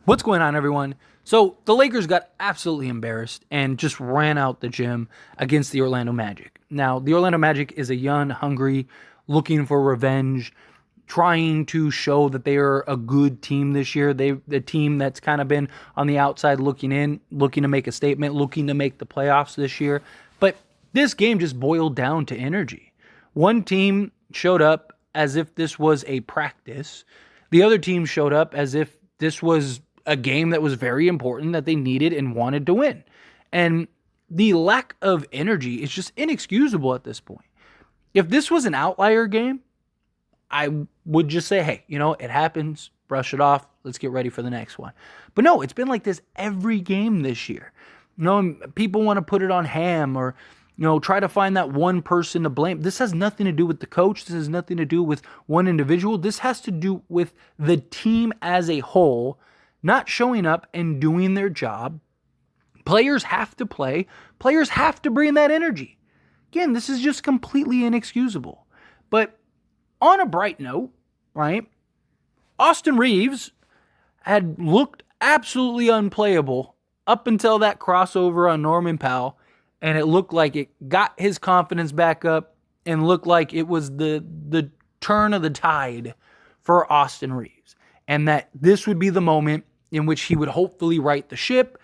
What's going on, everyone? So the Lakers got absolutely embarrassed and just ran out the gym against the Orlando Magic. Now, the Orlando Magic is a young, hungry, looking for revenge, trying to show that they are a good team this year. The team that's kind of been on the outside looking in, looking to make a statement, looking to make the playoffs this year. But this game just boiled down to energy. One team showed up as if this was a practice. The other team showed up as if this was a game that was very important that they needed and wanted to win. And the lack of energy is just inexcusable at this point. If this was an outlier game, I would just say, hey, it happens, brush it off, let's get ready for the next one. But no, it's been like this every game this year. People want to put it on Ham or, try to find that one person to blame. This has nothing to do with the coach. This has nothing to do with one individual. This has to do with the team as a whole not showing up and doing their job. Players have to play. Players have to bring that energy. Again, this is just completely inexcusable. But on a bright note, right, Austin Reaves had looked absolutely unplayable up until that crossover on Norman Powell, and it looked like it got his confidence back up and looked like it was the turn of the tide for Austin Reaves, and that this would be the moment in which he would hopefully right the ship.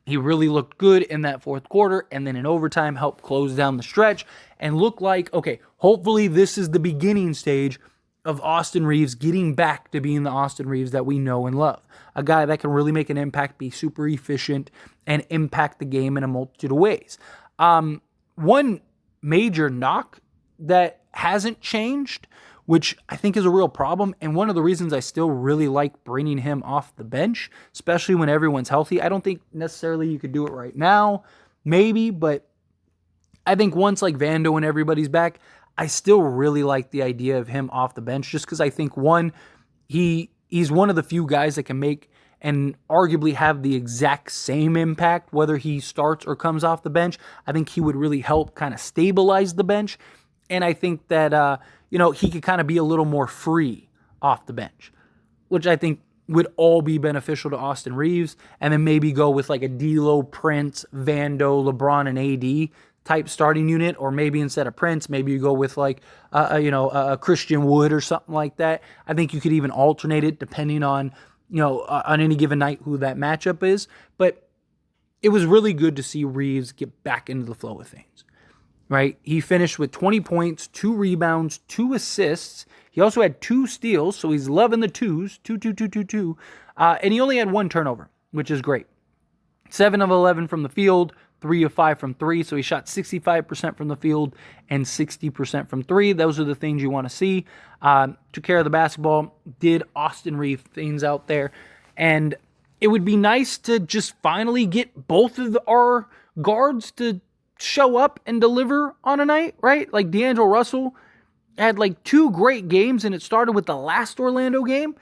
He really looked good in that fourth quarter, and then in overtime helped close down the stretch and look like, okay, hopefully this is the beginning stage of Austin Reaves getting back to being the Austin Reaves that we know and love. A guy that can really make an impact, be super efficient, and impact the game in a multitude of ways. One major knock that hasn't changed, which I think is a real problem, and one of the reasons I still really like bringing him off the bench, especially when everyone's healthy. I don't think necessarily you could do it right now, maybe, but I think once like Vando and everybody's back, I still really like the idea of him off the bench, just because I think, one, he's one of the few guys that can make and arguably have the exact same impact, whether he starts or comes off the bench. I think he would really help kind of stabilize the bench, and I think that he could kind of be a little more free off the bench, which I think would all be beneficial to Austin Reaves, and then maybe go with like a D'Lo, Prince, Vando, LeBron, and AD type starting unit, or maybe instead of Prince, maybe you go with like a Christian Wood or something like that. I think you could even alternate it depending on on any given night who that matchup is. But it was really good to see Reaves get back into the flow of things. Right? He finished with 20 points, 2 rebounds, 2 assists. He also had 2 steals, so he's loving the twos, 2. And he only had 1 turnover, which is great. 7 of 11 from the field, 3 of 5 from 3, so he shot 65% from the field and 60% from 3. Those are the things you want to see. Took care of the basketball, did Austin Reaves things out there, and it would be nice to just finally get both of our guards to show up and deliver on a night, right? Like D'Angelo Russell had like 2 great games, and it started with the last Orlando game.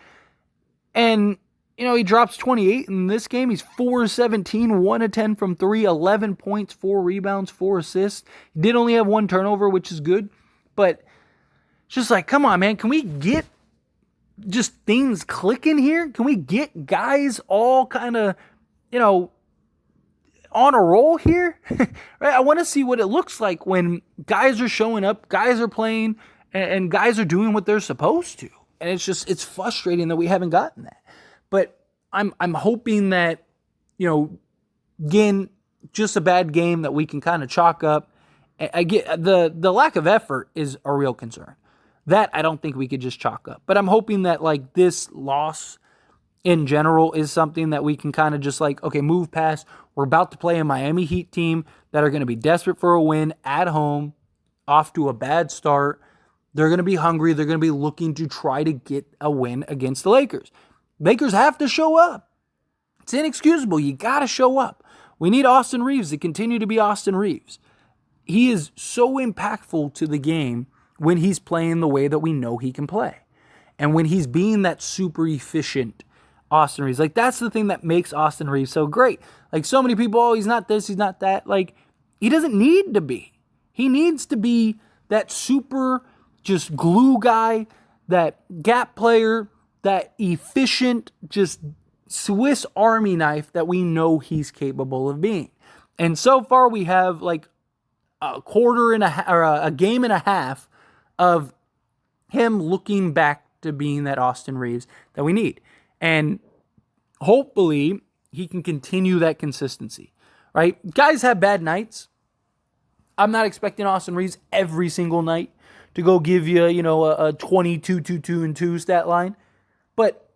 And, he drops 28 in this game. He's 4 of 17, 1 of 10 from 3, 11 points, 4 rebounds, 4 assists. He did only have 1 turnover, which is good. But it's just like, come on, man. Can we get just things clicking here? Can we get guys all kind of, on a roll here? Right? I want to see what it looks like when guys are showing up, guys are playing, and guys are doing what they're supposed to. And it's frustrating that we haven't gotten that. But I'm hoping that, again, just a bad game that we can kind of chalk up. I get the lack of effort is a real concern. That I don't think we could just chalk up. But I'm hoping that like this loss in general is something that we can kind of just like, okay, move past. We're about to play a Miami Heat team that are going to be desperate for a win at home, off to a bad start. They're going to be hungry. They're going to be looking to try to get a win against the Lakers. Lakers have to show up. It's inexcusable. You got to show up. We need Austin Reaves to continue to be Austin Reaves. He is so impactful to the game when he's playing the way that we know he can play. And when he's being that super efficient Austin Reaves. Like, that's the thing that makes Austin Reaves so great. Like, so many people, he's not this, he's not that. Like, he doesn't need to be. He needs to be that super just glue guy, that gap player, that efficient, just Swiss Army knife that we know he's capable of being. And so far we have like a quarter and a game and a half of him looking back to being that Austin Reaves that we need. And hopefully he can continue that consistency, right? Guys have bad nights. I'm not expecting Austin Reaves every single night to go give you, a 22, 2, 2, and 2 stat line. But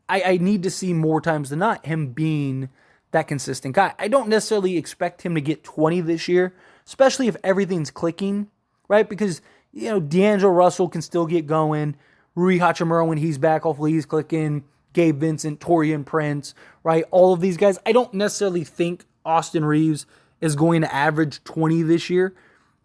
I need to see more times than not him being that consistent guy. I don't necessarily expect him to get 20 this year, especially if everything's clicking, right? Because, D'Angelo Russell can still get going. Rui Hachimura, when he's back, hopefully he's clicking. Gabe Vincent, Taurean Prince, right? All of these guys. I don't necessarily think Austin Reaves is going to average 20 this year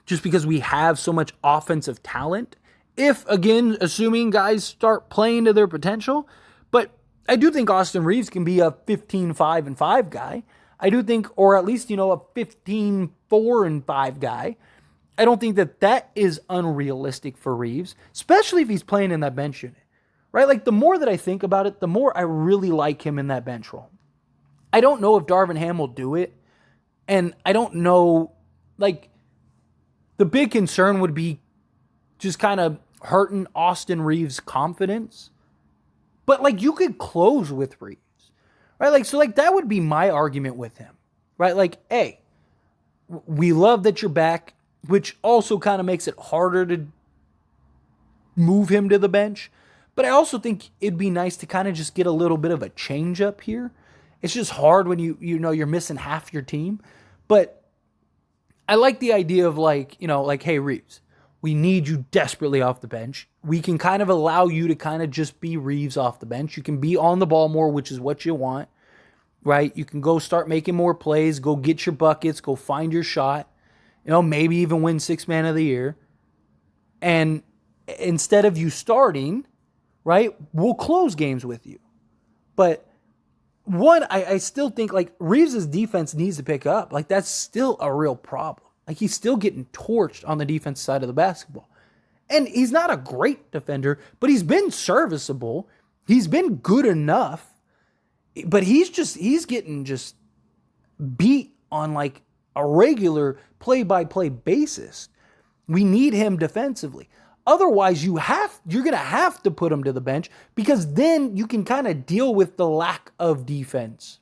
just because we have so much offensive talent. If, again, assuming guys start playing to their potential. But I do think Austin Reaves can be a 15-5-5 guy. I do think, or at least, a 15-4-5 guy. I don't think that is unrealistic for Reaves, especially if he's playing in that bench unit, right? Like, the more that I think about it, the more I really like him in that bench role. I don't know if Darvin Ham will do it, and I don't know, like, the big concern would be just kind of hurting Austin Reaves' confidence. But, like, you could close with Reaves, right? Like, so, like, that would be my argument with him, right? Like, hey, we love that you're back, which also kind of makes it harder to move him to the bench. But I also think it'd be nice to kind of just get a little bit of a change up here. It's just hard when you're missing half your team. But I like the idea of like, hey, Reaves, we need you desperately off the bench. We can kind of allow you to kind of just be Reaves off the bench. You can be on the ball more, which is what you want, right? You can go start making more plays, go get your buckets, go find your shot, maybe even win 6th Man of the Year. And instead of you starting, right, we'll close games with you. But I still think, like, Reaves' defense needs to pick up. Like, that's still a real problem. Like, he's still getting torched on the defense side of the basketball. And he's not a great defender, but he's been serviceable. He's been good enough. But he's getting just beat on, like, a regular play-by-play basis. We need him defensively. Otherwise, you're going to have to put him to the bench because then you can kind of deal with the lack of defense,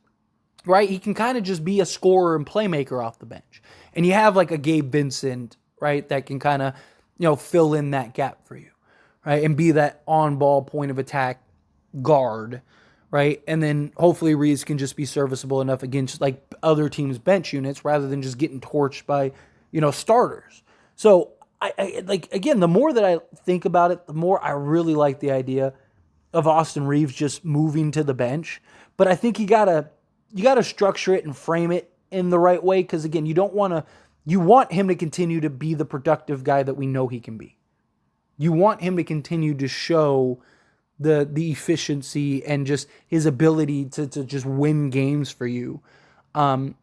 right? He can kind of just be a scorer and playmaker off the bench. And you have like a Gabe Vincent, right, that can kind of, fill in that gap for you, right? And be that on-ball point of attack guard, right? And then hopefully Reaves can just be serviceable enough against like other teams' bench units rather than just getting torched by, starters. So I like, again, the more that I think about it, the more I really like the idea of Austin Reaves just moving to the bench. But I think you gotta structure it and frame it in the right way. Cause again, you want him to continue to be the productive guy that we know he can be. You want him to continue to show the efficiency and just his ability to just win games for you,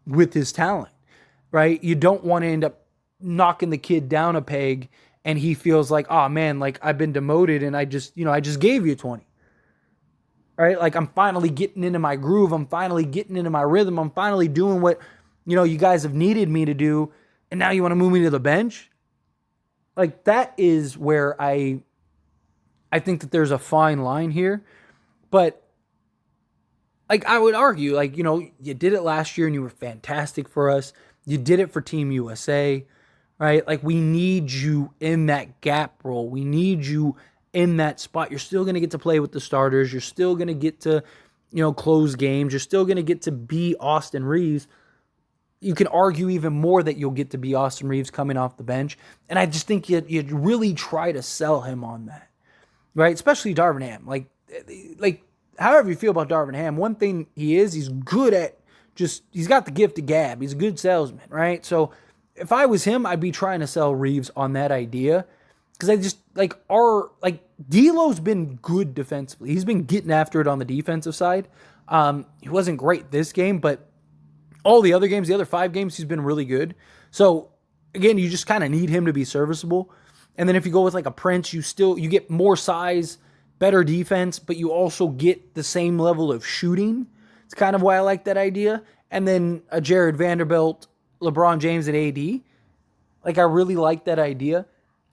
with his talent, right? You don't want to end up knocking the kid down a peg and he feels like, oh man, like I've been demoted and I just gave you 20. Right? Like I'm finally getting into my groove. I'm finally getting into my rhythm. I'm finally doing what, you guys have needed me to do. And now you want to move me to the bench? Like that is where I think that there's a fine line here. But like I would argue, like, you did it last year and you were fantastic for us. You did it for Team USA. Right? Like we need you in that gap role. We need you in that spot. You're still going to get to play with the starters. You're still going to get to, close games. You're still going to get to be Austin Reaves. You can argue even more that you'll get to be Austin Reaves coming off the bench. And I just think you'd really try to sell him on that. Right? Especially Darvin Ham. Like however you feel about Darvin Ham, one thing he's good at he's got the gift of gab. He's a good salesman, right? So if I was him, I'd be trying to sell Reaves on that idea. Because I just, D'Lo's been good defensively. He's been getting after it on the defensive side. He wasn't great this game, but all the other games, the other 5 games, he's been really good. So, again, you just kind of need him to be serviceable. And then if you go with, like, a Prince, you get more size, better defense, but you also get the same level of shooting. It's kind of why I like that idea. And then a Jared Vanderbilt, LeBron James, and AD. Like, I really like that idea.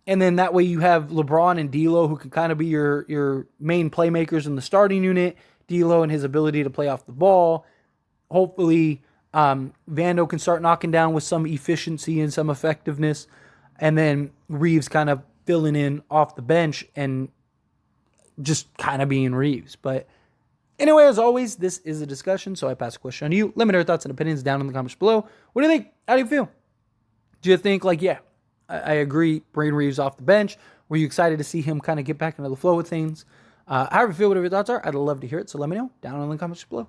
And then that way you have LeBron and D'Lo, who can kind of be your main playmakers in the starting unit. D'Lo and his ability to play off the ball. Hopefully, Vando can start knocking down with some efficiency and some effectiveness. And then Reaves kind of filling in off the bench and just kind of being Reaves. But anyway, as always, this is a discussion, so I pass the question on to you. Let me know your thoughts and opinions down in the comments below. What do you think? How do you feel? Do you think, like, yeah, I agree, bring Reaves off the bench? Were you excited to see him kind of get back into the flow of things? However you feel, whatever your thoughts are, I'd love to hear it, so let me know down in the comments below.